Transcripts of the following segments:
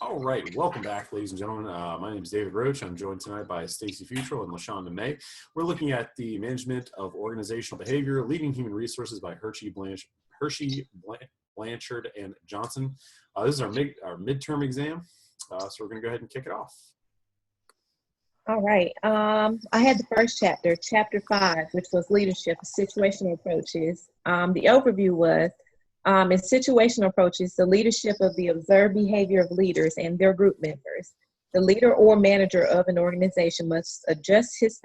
All right, welcome back, ladies and gentlemen. My name is David Roach. I'm joined tonight by Stacy Futrell and LaShonda May. We're looking at the management of organizational behavior, leading human resources by Blanchard, and Johnson. This is our midterm exam, so we're going to go ahead and kick it off. All right. I had the first chapter, chapter 5, which was leadership, situational approaches. The overview was, in situational approaches, the leadership of the observed behavior of leaders and their group members. The leader or manager of an organization must adjust his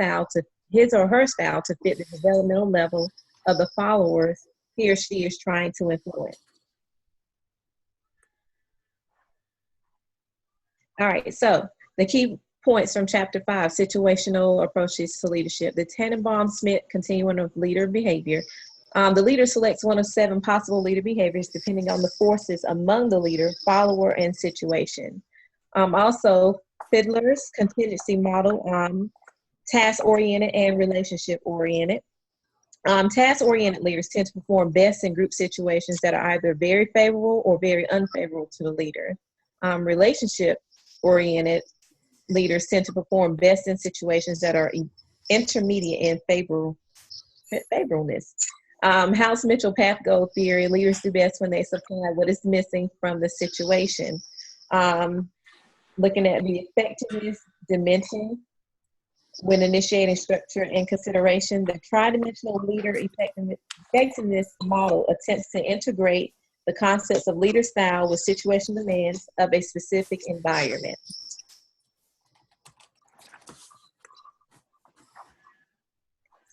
or her style to fit the developmental level of the followers he or she is trying to influence. All right, so the key points from chapter 5, situational approaches to leadership. The Tannenbaum-Smith continuum of leader behavior. The leader selects one of 7 possible leader behaviors depending on the forces among the leader, follower, and situation. Also, Fiedler's contingency model, task-oriented and relationship-oriented. Task-oriented leaders tend to perform best in group situations that are either very favorable or very unfavorable to the leader. Relationship-oriented leaders tend to perform best in situations that are intermediate in favorableness. House Mitchell path goal theory, leaders do best when they supply what is missing from the situation. Looking at the effectiveness dimension when initiating structure and consideration, the tridimensional leader effectiveness model attempts to integrate the concepts of leader style with situation demands of a specific environment.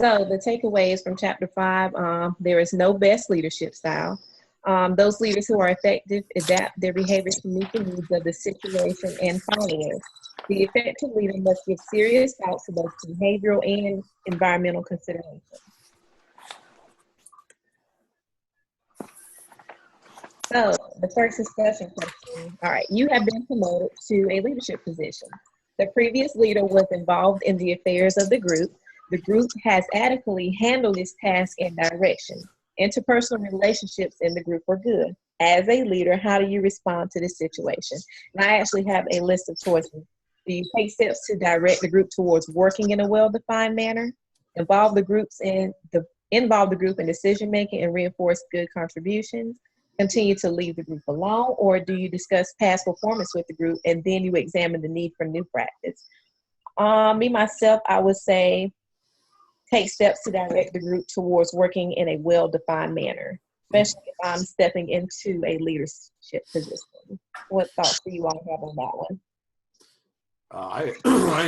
So the takeaways from chapter 5, there is no best leadership style. Those leaders who are effective adapt their behaviors to meet the needs of the situation and followers. The effective leader must give serious thought to both behavioral and environmental considerations. So the first discussion question, all right, you have been promoted to a leadership position. The previous leader was involved in the affairs of the group. The group has adequately handled its task and direction. Interpersonal relationships in the group are good. As a leader, how do you respond to this situation? And I actually have a list of choices. Do you take steps to direct the group towards working in a well-defined manner? Involve the group in decision-making and reinforce good contributions? Continue to leave the group alone? Or do you discuss past performance with the group and then you examine the need for new practice? Myself, I would say, take steps to direct the group towards working in a well-defined manner, especially if I'm stepping into a leadership position. What thoughts do you all have on that one? I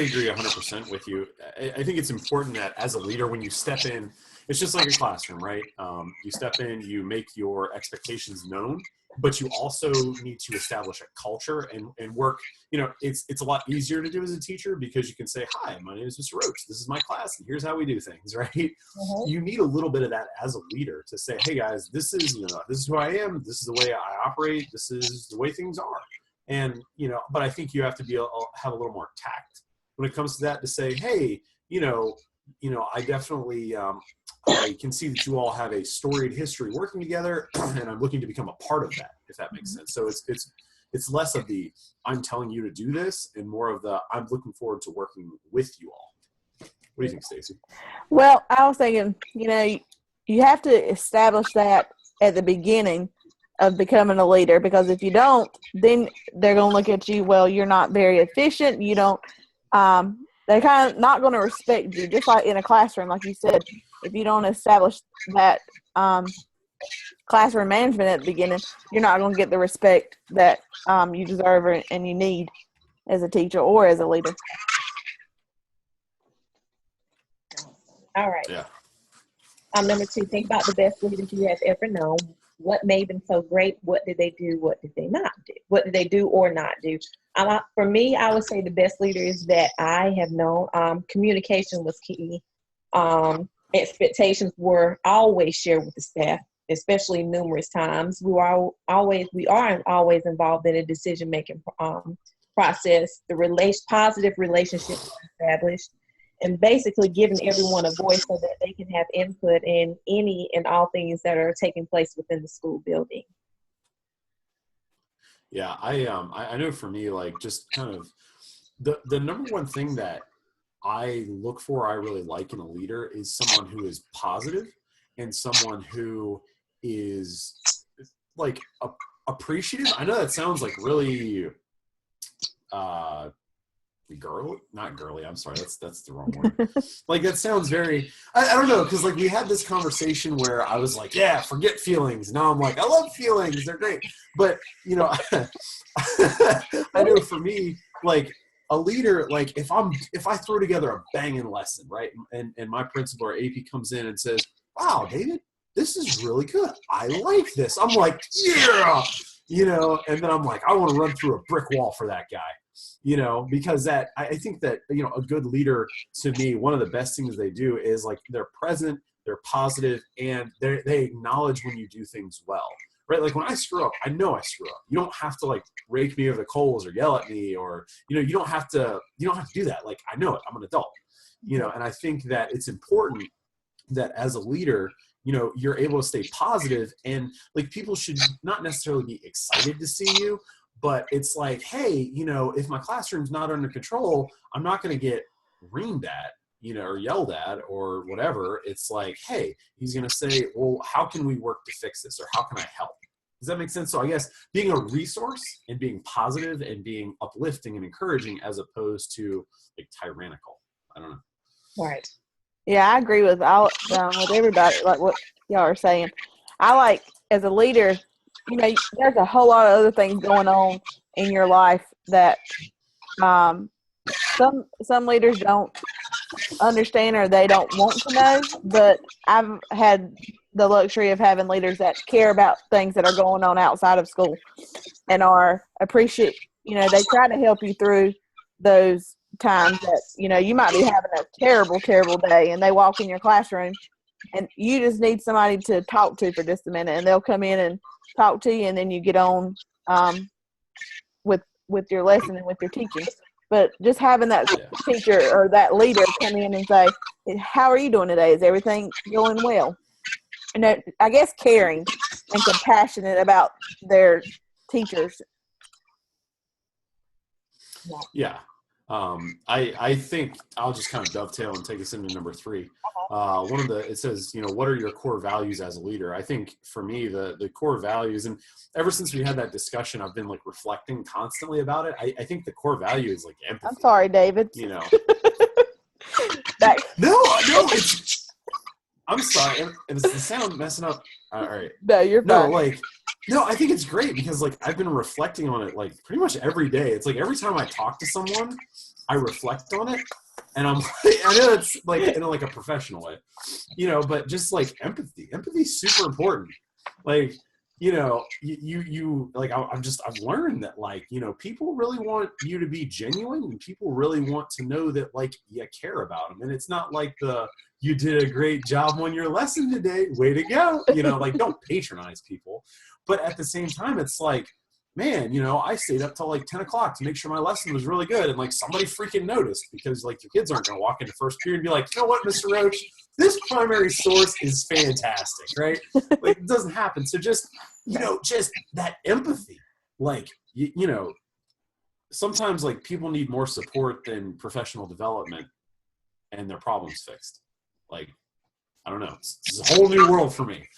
agree 100% with you. I think it's important that as a leader, when you step in, it's just like a classroom, right? You step in, you make your expectations known, but you also need to establish a culture and work. You know, it's a lot easier to do as a teacher because you can say, hi, my name is Mr. Roach. This is my class, and here's how we do things, right? Mm-hmm. You need a little bit of that as a leader to say, hey guys, this is who I am. This is the way I operate. This is the way things are. And, but I think you have to have a little more tact when it comes to that to say, hey, I definitely, I can see that you all have a storied history working together, and I'm looking to become a part of that, if that makes sense. So it's less of the I'm telling you to do this and more of the I'm looking forward to working with you all. What do you think, Stacey? Well, I was thinking, you have to establish that at the beginning of becoming a leader, because if you don't, then they're going to look at you, well, you're not very efficient. You don't, they're kind of not going to respect you, just like in a classroom, like you said. If you don't establish that classroom management at the beginning, you're not going to get the respect that you deserve and you need as a teacher or as a leader. All right. Yeah. Number 2, think about the best leaders you have ever known. What made them so great? What did they do? What did they not do? What did they do or not do? For me, I would say the best leaders that I have known, communication was key. Expectations were always shared with the staff, especially numerous times. We are always involved in a decision-making process. The positive relationships were established, and basically giving everyone a voice so that they can have input in any and all things that are taking place within the school building. Yeah, I know for me, like, just kind of the number one thing that I look for, I really like in a leader is someone who is positive and someone who is like appreciative. I know that sounds like really not girly. I'm sorry, that's the wrong word. Like, that sounds very, I don't know, because like we had this conversation where I was like, yeah, forget feelings. Now I'm like, I love feelings, they're great. But you know, I know for me, like a leader, like if I throw together a banging lesson, right, and my principal or AP comes in and says, wow, David, this is really good, I like this, I'm like, yeah, you know, and then I'm like, I want to run through a brick wall for that guy. You know, because that I think that, you know, a good leader, to me, one of the best things they do is like they're present, they're positive, and they acknowledge when you do things well, right? Like when I screw up, I know I screw up. You don't have to like rake me over the coals or yell at me, or, you know, you don't have to do that. Like, I know it, I'm an adult, you know, and I think that it's important that as a leader, you know, you're able to stay positive, and like people should not necessarily be excited to see you, but it's like, hey, you know, if my classroom's not under control, I'm not going to get reamed at, you know, or yelled at or whatever. It's like, hey, he's going to say, well, how can we work to fix this? Or how can I help? Does that make sense? So I guess being a resource and being positive and being uplifting and encouraging, as opposed to like tyrannical. I don't know. Right. Yeah, I agree with with everybody, like what y'all are saying. I like, as a leader, you know, there's a whole lot of other things going on in your life that some leaders don't understand, or they don't want to know. But I've had the luxury of having leaders that care about things that are going on outside of school and are appreciate. You know, they try to help you through those times that, you know, you might be having a terrible day, and they walk in your classroom and you just need somebody to talk to for just a minute, and they'll come in and talk to you, and then you get on with your lesson and with your teaching. But just having that teacher or that leader come in and say, how are you doing today? Is everything going well? And I guess caring and compassionate about their teachers. Yeah. I think I'll just kind of dovetail and take us into number 3. It says, you know, what are your core values as a leader? I think for me, the core values, and ever since we had that discussion, I've been like reflecting constantly about it. I think the core value is like empathy. I'm sorry, David. You know, no, I'm sorry. Is the sound messing up? All right. No, you're fine. No, I think it's great because like I've been reflecting on it like pretty much every day. It's like every time I talk to someone, I reflect on it, and I'm like, I know it's like in like a professional way, you know, but just like empathy is super important. Like, you know, you like, I've learned that, like, you know, people really want you to be genuine, and people really want to know that like you care about them. And it's not like you did a great job on your lesson today, way to go, you know, like don't patronize people. But at the same time, it's like, man, you know, I stayed up till like 10 o'clock to make sure my lesson was really good. And like somebody freaking noticed, because like your kids aren't going to walk into first period and be like, you know what, Mr. Roach, this primary source is fantastic, right? Like it doesn't happen. So just, you know, just that empathy, like, you know, sometimes like people need more support than professional development and their problems fixed. Like, I don't know. It's a whole new world for me.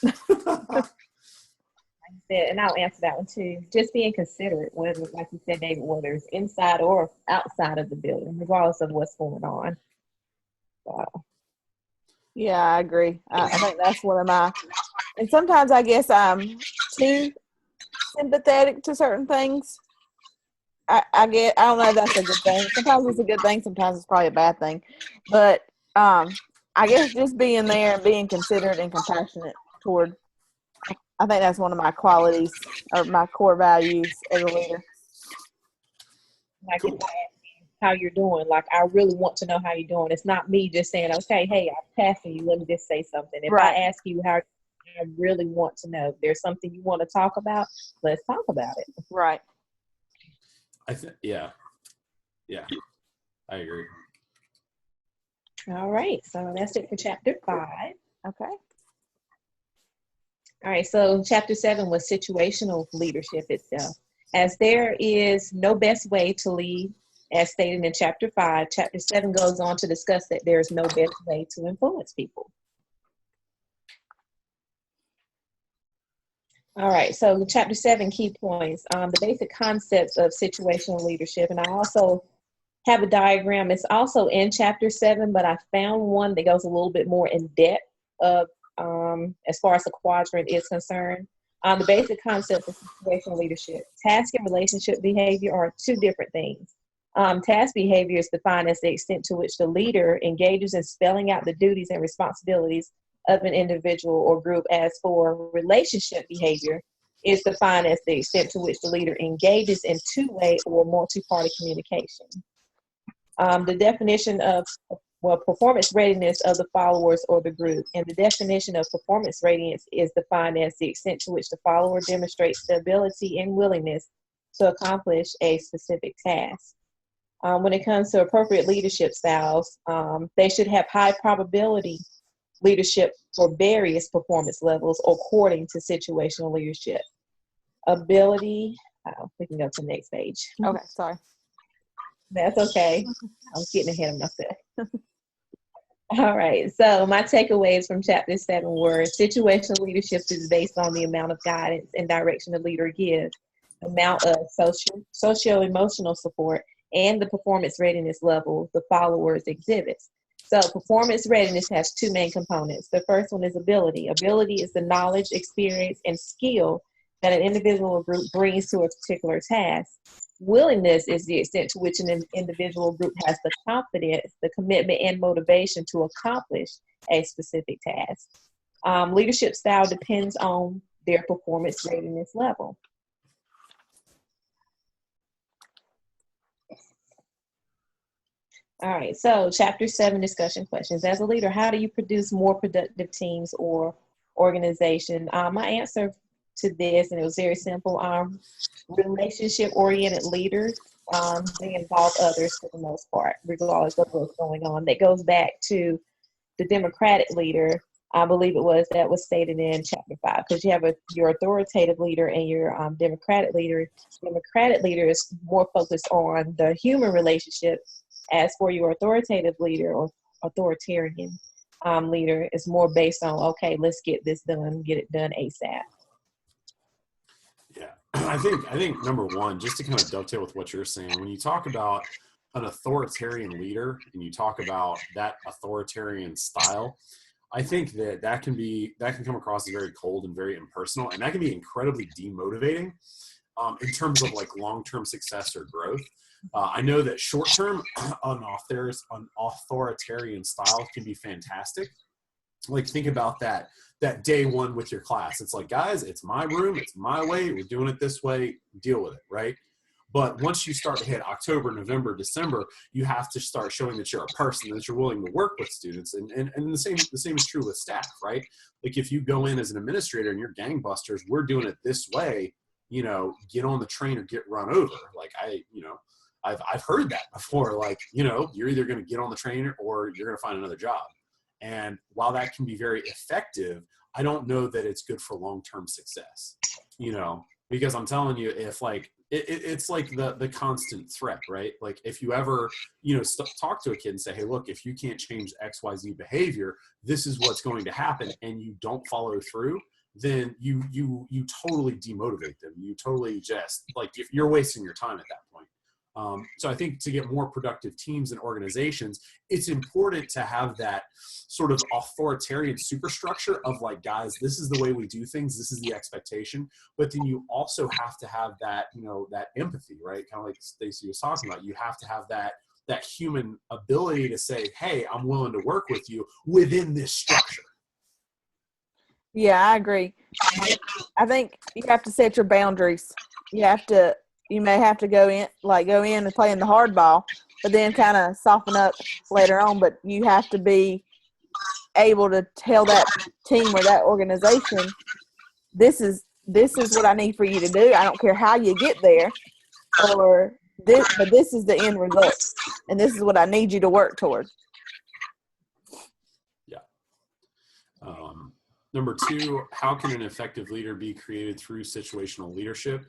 And I'll answer that one too. Just being considerate, whether, like you said, David, whether it's inside or outside of the building, regardless of what's going on. Wow. Yeah, I agree. I think that's one of my, and sometimes I guess I'm too sympathetic to certain things. I don't know if that's a good thing. Sometimes it's a good thing, sometimes it's probably a bad thing. But I guess just being there and being considerate and compassionate toward, I think that's one of my qualities or my core values as a leader. Like, cool. If I ask you how you're doing, like, I really want to know how you're doing. It's not me just saying, okay, hey, I'm passing you, let me just say something. If I ask you how, I really want to know. If there's something you want to talk about, let's talk about it. Right. Yeah, I agree. All right, so that's it for chapter 5. Okay. All right, so chapter 7 was situational leadership itself. As there is no best way to lead, as stated in chapter 5, chapter 7 goes on to discuss that there is no best way to influence people. All right, so chapter 7 key points, the basic concepts of situational leadership. And I also have a diagram. It's also in chapter 7, but I found one that goes a little bit more in depth of as far as the quadrant is concerned. The basic concepts of situational leadership. Task and relationship behavior are two different things. Task behavior is defined as the extent to which the leader engages in spelling out the duties and responsibilities of an individual or group. As for relationship behavior, is defined as the extent to which the leader engages in two-way or multi-party communication. The definition of performance readiness of the followers or the group. And the definition of performance readiness is defined as the extent to which the follower demonstrates the ability and willingness to accomplish a specific task. When it comes to appropriate leadership styles, they should have high probability leadership for various performance levels according to situational leadership. Ability, we can go to the next page. Okay, sorry. That's okay. I'm getting ahead of myself. All right, so my takeaways from chapter 7 were situational leadership is based on the amount of guidance and direction the leader gives, the amount of socio-emotional support, and the performance readiness level the followers exhibits. So performance readiness has two main components. The first one is ability. Ability is the knowledge, experience, and skill that an individual or group brings to a particular task. Willingness is the extent to which an individual group has the confidence, the commitment, and motivation to accomplish a specific task. Leadership style depends on their performance readiness level. All right, so chapter 7, discussion questions. As a leader, how do you produce more productive teams or organization? My answer to this, and it was very simple, relationship-oriented leaders, they involve others for the most part, regardless of what's going on. That goes back to the democratic leader, I believe it was, that was stated in chapter 5, because you have your authoritative leader and your democratic leader. Democratic leader is more focused on the human relationship. As for your authoritative leader or authoritarian leader, is more based on, okay, let's get this done, get it done ASAP. Yeah, I think number one, just to kind of dovetail with what you're saying, when you talk about an authoritarian leader and you talk about that authoritarian style, I think that can come across as very cold and very impersonal, and that can be incredibly demotivating in terms of like long-term success or growth. I know that short-term, an authoritarian style can be fantastic. Like, think about that day one with your class. It's like, guys, it's my room, it's my way, we're doing it this way, deal with it, right? But once you start to hit October, November, December, you have to start showing that you're a person, that you're willing to work with students. And the same is true with staff, right? Like, if you go in as an administrator and you're gangbusters, we're doing it this way, get on the train or get run over. Like, I've heard that before. Like, you're either going to get on the train or you're going to find another job. And while that can be very effective, I don't know that it's good for long-term success, because I'm telling you, if like, it's like the constant threat, right? Like, if you ever, talk to a kid and say, hey, look, if you can't change XYZ behavior, this is what's going to happen, and you don't follow through, then you totally demotivate them. You totally just, like, you're wasting your time at that point. So I think to get more productive teams and organizations, it's important to have that sort of authoritarian superstructure of like, guys, this is the way we do things. This is the expectation. But then you also have to have that, that empathy, right? Kind of like Stacey was talking about. You have to have that human ability to say, hey, I'm willing to work with you within this structure. Yeah, I agree. I think you have to set your boundaries. You may have to go in and play in the hardball, but then kind of soften up later on. But you have to be able to tell that team or that organization, this is what I need for you to do. I don't care how you get there, but this is the end result, and this is what I need you to work toward. Yeah. Number 2, how can an effective leader be created through situational leadership?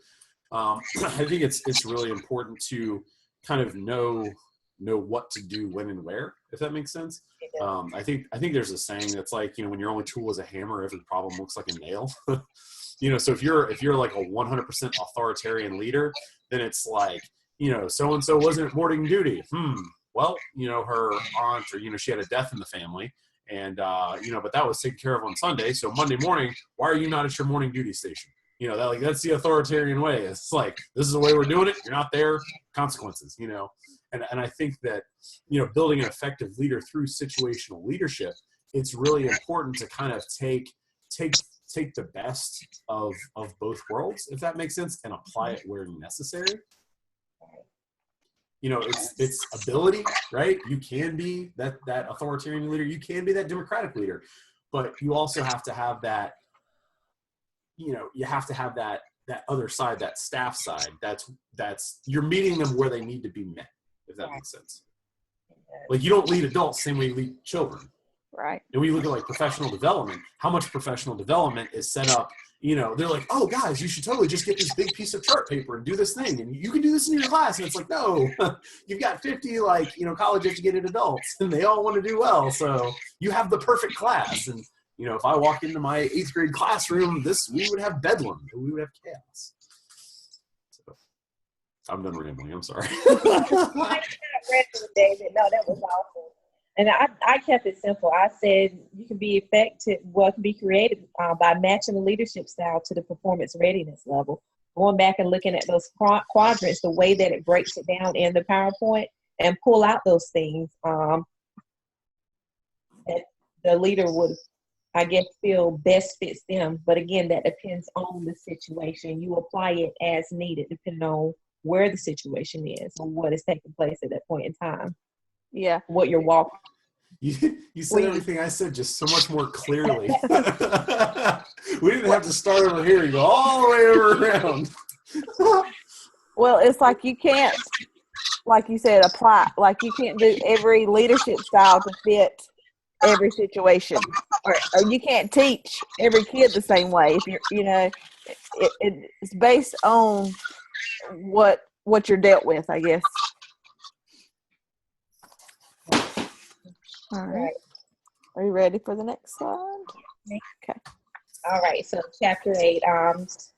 I think it's really important to kind of know what to do when and where, if that makes sense. I think there's a saying that's like, when your only tool is a hammer, every problem looks like a nail. So if you're like a 100% authoritarian leader, then it's like, so and so wasn't at morning duty. Well, her aunt, or she had a death in the family, and but that was taken care of on Sunday. So Monday morning, why are you not at your morning duty station? That's the authoritarian way. It's like, this is the way we're doing it. You're not there. Consequences. And I think that, building an effective leader through situational leadership, it's really important to kind of take the best of both worlds, if that makes sense, and apply it where necessary. It's ability, right? You can be that authoritarian leader. You can be that democratic leader, but you also have to have that, you have to have that other side, that staff side. That's you're meeting them where they need to be met, if that makes sense. Like, you don't lead adults the same way you lead children. Right. And when you look at like professional development, how much professional development is set up, they're like, oh guys, you should totally just get this big piece of chart paper and do this thing. And you can do this in your class. And it's like, no, you've got 50, college educated adults and they all want to do well. So you have the perfect class. And, if I walk into my 8th grade classroom, we would have bedlam. We would have chaos. So I'm done rambling. I'm sorry. David. No, that was awesome. And I kept it simple. I said you can be effective, can be creative by matching the leadership style to the performance readiness level. Going back and looking at those quadrants, the way that it breaks it down in the PowerPoint, and pull out those things that the leader would, I guess, feel best fits them. But again, that depends on the situation. You apply it as needed, depending on where the situation is or what is taking place at that point in time. Yeah. What you're walking. You said everything I said just so much more clearly. We didn't have to start over here. You go all the way over around. Well, it's like you can't, like you said, apply. Like, you can't do every leadership style to fit every situation, or you can't teach every kid the same way. If you're, it's based on what you're dealt with, I guess. All right. Are you ready for the next slide? Okay. All right. So chapter 8.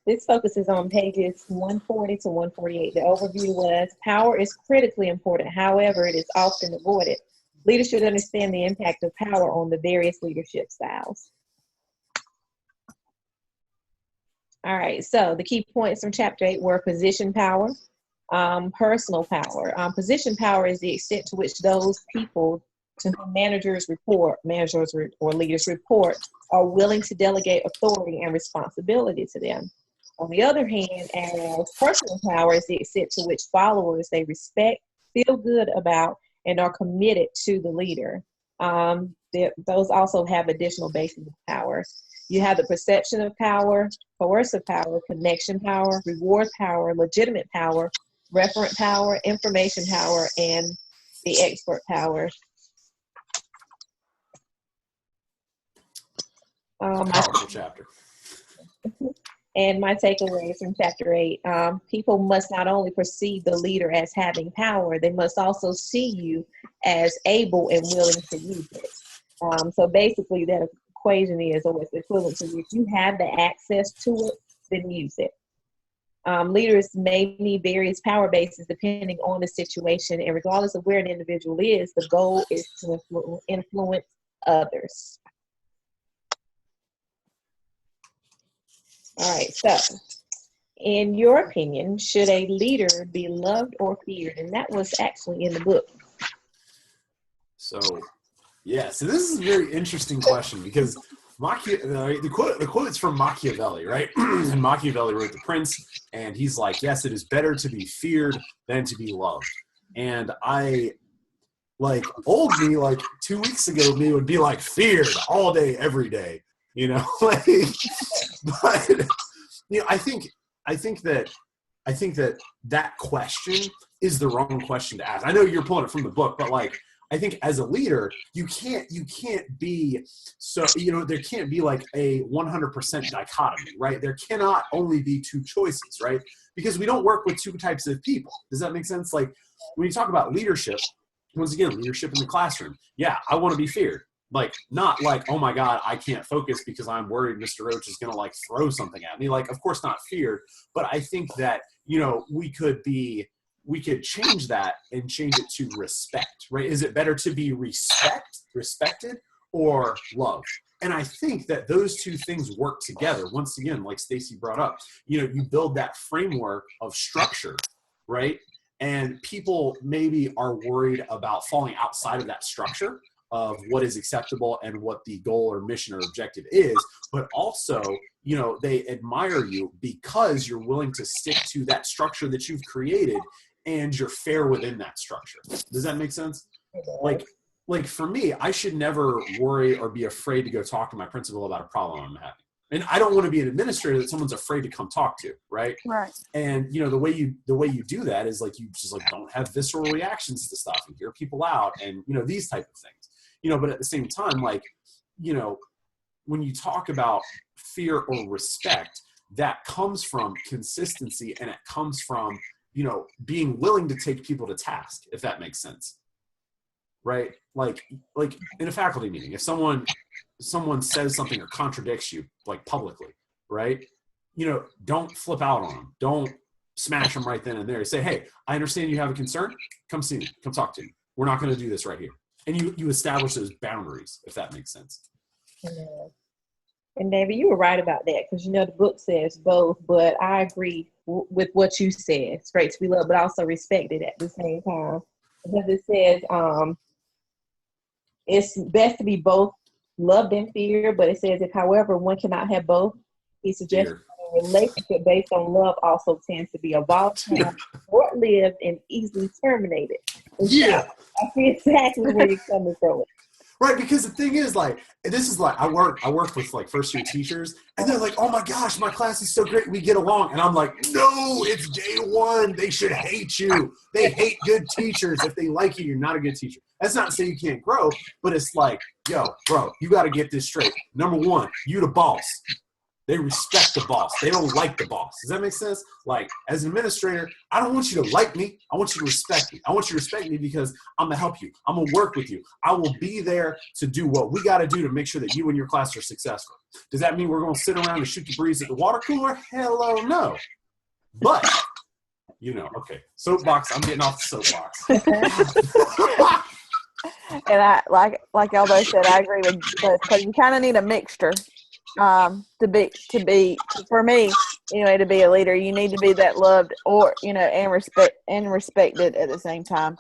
This focuses on pages 140 to 148. The overview was power is critically important. However, it is often avoided. Leaders should understand the impact of power on the various leadership styles. All right. So the key points from chapter 8 were position power, personal power. Position power is the extent to which those people to whom managers or leaders report are willing to delegate authority and responsibility to them. On the other hand, as personal power is the extent to which followers they respect, feel good about, and are committed to the leader. Those also have additional bases of power. You have the perception of power, coercive power, connection power, reward power, legitimate power, referent power, information power, and the expert power. Powerful chapter. And my takeaways from chapter 8, people must not only perceive the leader as having power, they must also see you as able and willing to use it. So basically that equation is, or it's equivalent to, if you have the access to it, then use it. Leaders may need various power bases depending on the situation, and regardless of where an individual is, the goal is to influence others. All right, so in your opinion, should a leader be loved or feared? And that was actually in the book. So this is a very interesting question, because the quote is from Machiavelli, right? And Machiavelli wrote The Prince, and he's like, yes, it is better to be feared than to be loved. And old me, 2 weeks ago, me would be like, feared all day, every day. But I think that question is the wrong question to ask. I know you're pulling it from the book, but I think as a leader, you can't be so, there can't be like a 100% dichotomy, right? There cannot only be two choices, right? Because we don't work with two types of people. Does that make sense? Like when you talk about leadership, once again, leadership in the classroom. Yeah, I want to be feared. Like, not like, oh my God, I can't focus because I'm worried Mr. Roach is going to like throw something at me. Like, of course not feared, but I think that, we could change that and change it to respect, right? Is it better to be respected or loved? And I think that those two things work together. Once again, like Stacy brought up, you build that framework of structure, right? And people maybe are worried about falling outside of that structure of what is acceptable and what the goal or mission or objective is, but also, they admire you because you're willing to stick to that structure that you've created and you're fair within that structure. Does that make sense? Like for me, I should never worry or be afraid to go talk to my principal about a problem I'm having. And I don't want to be an administrator that someone's afraid to come talk to, right? Right. And the way you do that is like you just like don't have visceral reactions to stuff and hear people out and these type of things. But at the same time, like, when you talk about fear or respect, that comes from consistency and it comes from, being willing to take people to task, if that makes sense. Right? Like in a faculty meeting, if someone says something or contradicts you like publicly, right? Don't flip out on them. Don't smash them right then and there. Say, hey, I understand you have a concern. Come see me. Come talk to me. We're not going to do this right here. And you establish those boundaries, if that makes sense. Yeah. And David, you were right about that because the book says both, but I agree with what you said. It's great to be loved, but also respected at the same time. Because it says it's best to be both loved and feared, but it says if, however, one cannot have both, he suggests a relationship based on love also tends to be a volatile, short-lived, and easily terminated. And yeah. So I see exactly where you're coming from. Right, because the thing is, like, this is like I work with like first year teachers, and they're like, "Oh my gosh, my class is so great, we get along," and I'm like, "No, it's day one. They should hate you. They hate good teachers. If they like you, you're not a good teacher." That's not to say you can't grow, but it's like, yo, bro, you got to get this straight. Number one, you the boss. They respect the boss. They don't like the boss. Does that make sense? Like, as an administrator, I don't want you to like me. I want you to respect me. I want you to respect me because I'm going to help you. I'm going to work with you. I will be there to do what we got to do to make sure that you and your class are successful. Does that mean we're going to sit around and shoot the breeze at the water cooler? Hello, no. But, okay, soapbox. I'm getting off the soapbox. And I like y'all both said, I agree with both because you kind of need a mixture. To be for me anyway, to be a leader, you need to be that loved or and respected at the same time.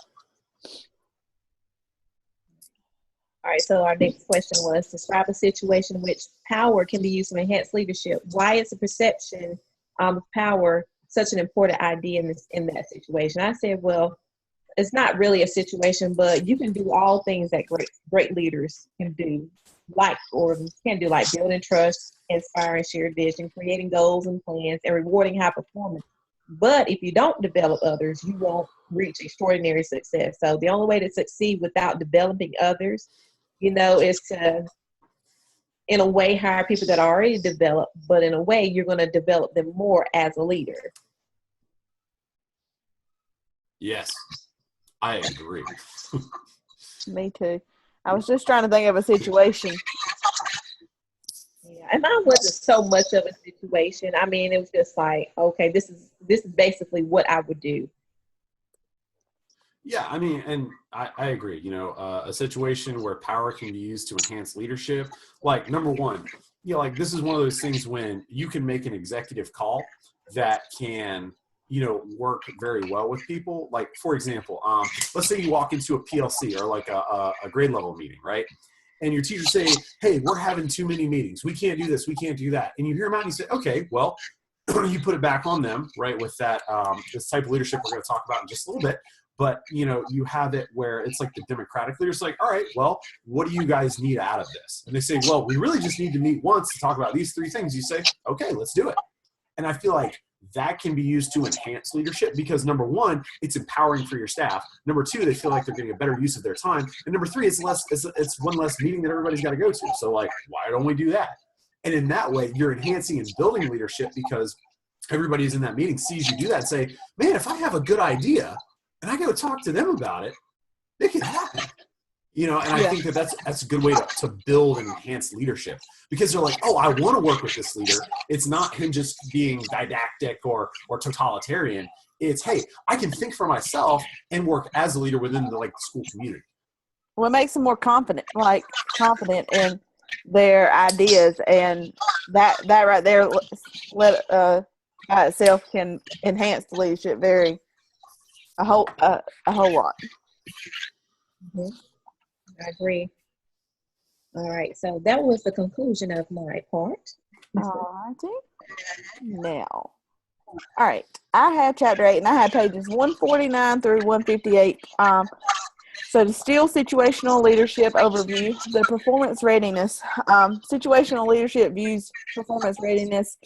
All right, so our next question was describe a situation in which power can be used to enhance leadership. Why is the perception of power such an important idea in that situation? I said, well, it's not really a situation, but you can do all things that great leaders can do. Like building trust, inspiring shared vision, creating goals and plans, and rewarding high performance. But if you don't develop others, you won't reach extraordinary success. So the only way to succeed without developing others, is to, in a way, hire people that are already developed, but in a way, you're going to develop them more as a leader. Yes, I agree. Me too. I was just trying to think of a situation. Yeah, and mine wasn't so much of a situation. I mean, it was just like, okay, this is basically what I would do. Yeah, I mean, and I agree. A situation where power can be used to enhance leadership. Like, number one, like this is one of those things when you can make an executive call that can work very well with people. Like, for example, let's say you walk into a PLC or like a grade level meeting, right? And your teacher say, hey, we're having too many meetings. We can't do this. We can't do that. And you hear them out and you say, okay, well, you put it back on them, right? With that, this type of leadership we're going to talk about in just a little bit. But, you have it where it's like the Democratic leaders like, all right, well, what do you guys need out of this? And they say, well, we really just need to meet once to talk about these three things. You say, okay, let's do it. And I feel like that can be used to enhance leadership because number one, it's empowering for your staff. Number two, they feel like they're getting a better use of their time. And number three, it's one less meeting that everybody's got to go to. So like, why don't we do that? And in that way, you're enhancing and building leadership because everybody who's in that meeting sees you do that and say, man, if I have a good idea and I go talk to them about it, it can happen. You know, and I think that's a good way to build and enhance leadership because they're like, oh, I want to work with this leader. It's not him just being didactic or totalitarian. It's, hey, I can think for myself and work as a leader within the school community. What makes them more confident in their ideas, and that right there by itself can enhance the leadership a whole lot. Mm-hmm. I agree. All right, so that was the conclusion of my part. All righty. Now, all right, I have chapter 8, and I have pages 149 through 158. So the still situational leadership overview, the performance readiness. Situational leadership views performance readiness,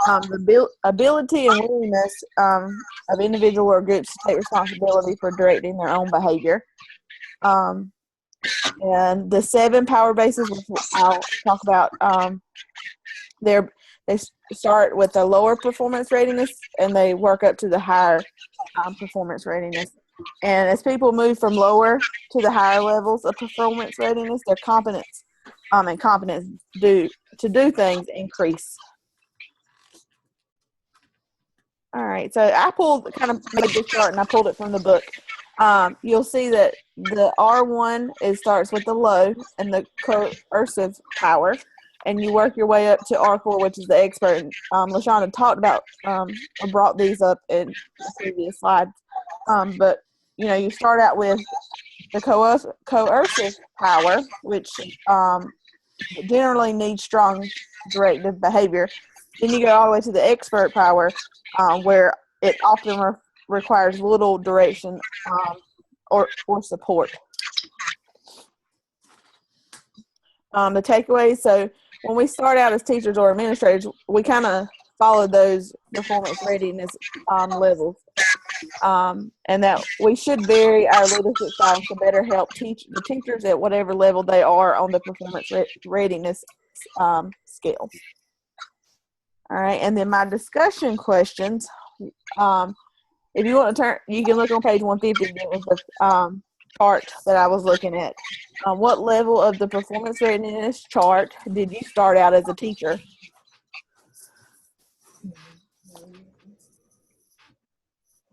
the ability and willingness of individual or groups to take responsibility for directing their own behavior. And the 7 power bases, which I'll talk about, they start with the lower performance readiness and they work up to the higher performance readiness. And as people move from lower to the higher levels of performance readiness, their competence and confidence to do things increase. All right, so I made this chart and I pulled it from the book. You'll see that the R1 starts with the low and the coercive power, and you work your way up to R4, which is the expert. LaShonda talked about or brought these up in the previous slides, but you start out with the coercive power, which generally needs strong directive behavior. Then you go all the way to the expert power, where it often requires little direction or support. The takeaways, so when we start out as teachers or administrators, we kind of follow those performance readiness levels. And that we should vary our leadership styles to better help the teachers at whatever level they are on the performance readiness scale. All right, and then my discussion questions. If you want to turn, you can look on page 150. It was the chart that I was looking at. What level of the performance readiness chart did you start out as a teacher?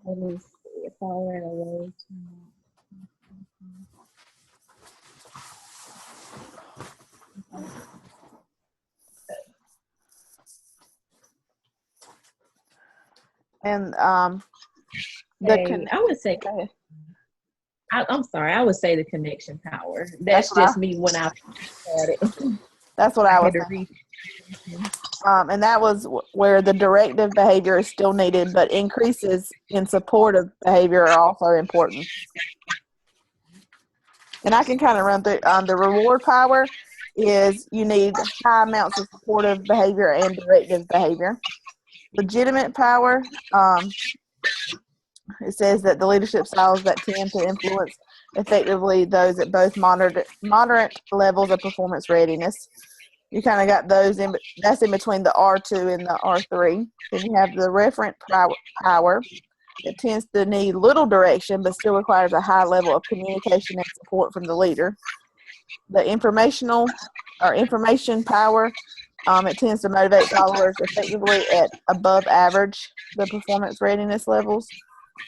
Let me see if I ran away. And I would say, I'm sorry, I would say the connection power. That's just me when I started. That's what I was thinking. And that was where the directive behavior is still needed, but increases in supportive behavior are also important. And I can kind of run through the reward power is you need high amounts of supportive behavior and directive behavior. Legitimate power, it says that the leadership styles that tend to influence effectively those at both moderate levels of performance readiness. You kind of got those that's in between the R2 and the R3. Then you have the referent power. It tends to need little direction, but still requires a high level of communication and support from the leader. The information power, it tends to motivate followers effectively at above average the performance readiness levels.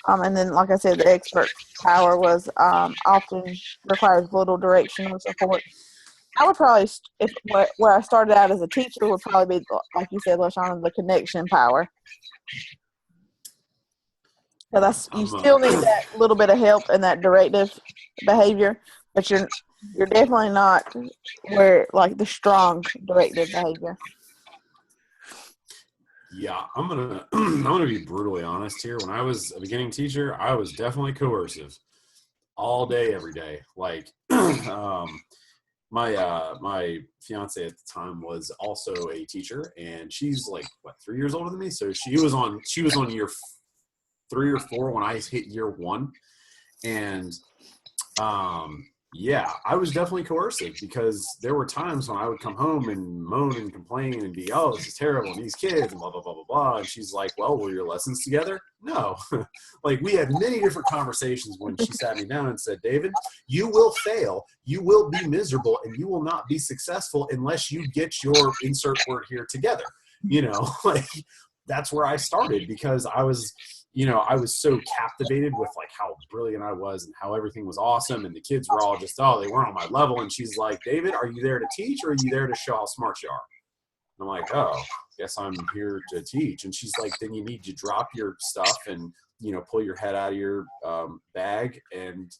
And then, like I said, the expert power was often requires little direction or support. I would probably, where I started out as a teacher, would probably be, like you said, LaShonda, the connection power. So you still need that little bit of help and that directive behavior, but you're definitely not where like the strong directive behavior. Yeah, I'm gonna be brutally honest here. When I was a beginning teacher, I was definitely coercive all day, every day. Like, my fiance at the time was also a teacher, and she's like, what, 3 years older than me. So she was on year 3 or 4 when I hit year 1. And yeah, I was definitely coercive, because there were times when I would come home and moan and complain and be, oh, this is terrible, and these kids, and blah, blah, blah, blah, blah. And she's like, well, were your lessons together? No. Like, we had many different conversations when she sat me down and said, David, you will fail, you will be miserable, and you will not be successful unless you get your insert word here together. You know, like, that's where I started, because I was so captivated with like how brilliant I was and how everything was awesome. And the kids were all just, oh, they weren't on my level. And she's like, David, are you there to teach, or are you there to show how smart you are? And I'm like, oh, guess I'm here to teach. And she's like, then you need to drop your stuff and, pull your head out of your bag and,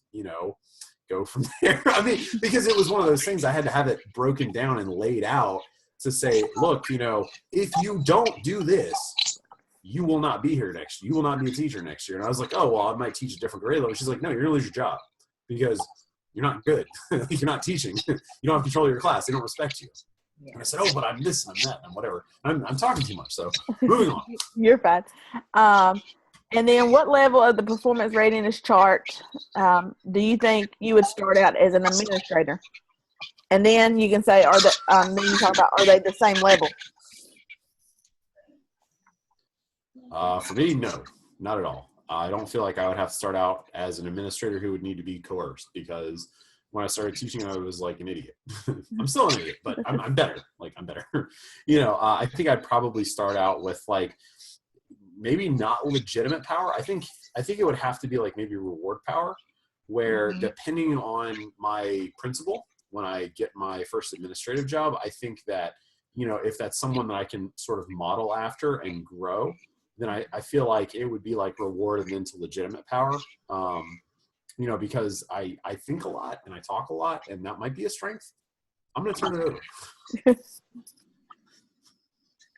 go from there. I mean, because it was one of those things, I had to have it broken down and laid out to say, look, if you don't do this, you will not be here next year. You will not be a teacher next year. And I was like, oh, well, I might teach a different grade level. She's like, no, you're going to lose your job because you're not good. You're not teaching. You don't have control of your class. They don't respect you. Yeah. And I said, oh, but I'm this and I'm that and whatever. I'm talking too much. So moving on. You're fine. And then what level of the performance readiness chart do you think you would start out as an administrator? And then you can say, then you talk about, are they the same level? For me, no, not at all. I don't feel like I would have to start out as an administrator who would need to be coerced, because when I started teaching, I was like an idiot. I'm still an idiot, but I'm better. Like, I'm better. I think I'd probably start out with like maybe not legitimate power. I think it would have to be like maybe reward power, where depending on my principal, when I get my first administrative job, I think that, if that's someone that I can sort of model after and grow, then I feel like it would be like reward and then to legitimate power. Because I think a lot and I talk a lot, and that might be a strength. I'm going to turn it over.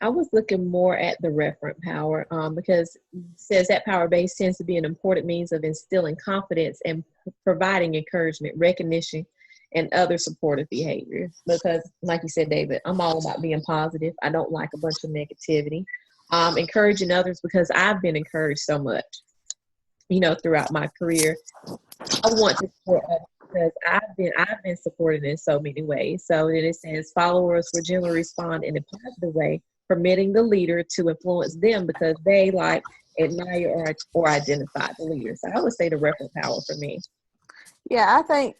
I was looking more at the referent power because it says that power base tends to be an important means of instilling confidence and providing encouragement, recognition, and other supportive behaviors. Because, like you said, David, I'm all about being positive. I don't like a bunch of negativity. Encouraging others, because I've been encouraged so much, throughout my career. I want to support others because I've been supported in so many ways. So then it says followers will generally respond in a positive way, permitting the leader to influence them because they like, admire, or identify the leader. So I would say the reference power for me. Yeah, I think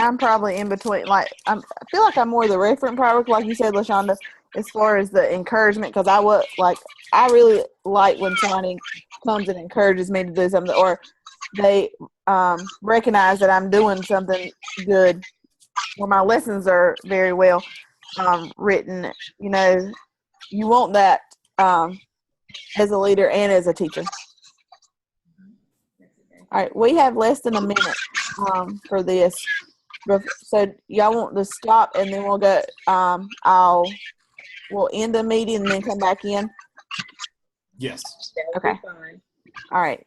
I'm probably in between. Like, I feel like I'm more the referent power, like you said, LaShonda, as far as the encouragement, because I really like when somebody comes and encourages me to do something, or they recognize that I'm doing something good, or my lessons are very well written. You want that as a leader and as a teacher. All right, we have less than a minute for this. So y'all want to stop, and then we'll go. We'll end the meeting and then come back in. Yes. Okay. All right.